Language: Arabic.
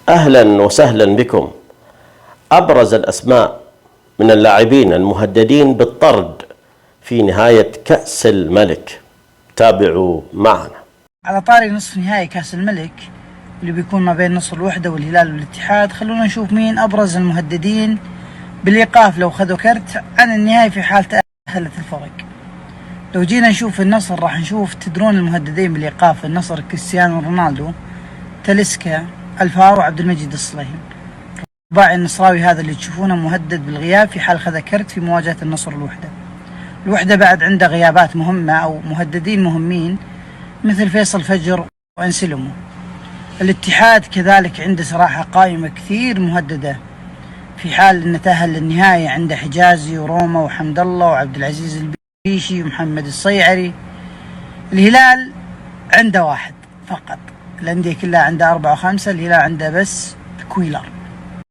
أهلا وسهلا بكم. أبرز الأسماء من اللاعبين المهددين بالطرد في نهاية كأس الملك، تابعوا معنا. على طاري نصف نهائي كأس الملك اللي بيكون ما بين نصر الوحدة والهلال والاتحاد، خلونا نشوف مين أبرز المهددين بالإيقاف لو خذوا كرت عن النهائي في حال تأهلت الفرق. لو جينا نشوف النصر راح نشوف، تدرون المهددين بالإيقاف النصر كريستيانو رونالدو، تاليسكا، الفارو، عبد المجيد الصليهم. الرباعي النصراوي هذا اللي تشوفونه مهدد بالغياب في حال خذ كرت في مواجهة النصر الوحدة بعد عنده غيابات مهمة أو مهددين مهمين مثل فيصل فجر وأنسلمو. الاتحاد كذلك عنده صراحة قائمة كثير مهددة في حال انه تأهل للنهائي، عنده حجازي وروما وحمد الله وعبد العزيز البيشي ومحمد الصيعري. الهلال عنده واحد فقط، الأندية كلها عنده 4 و5، الهلال عنده بس كويلر.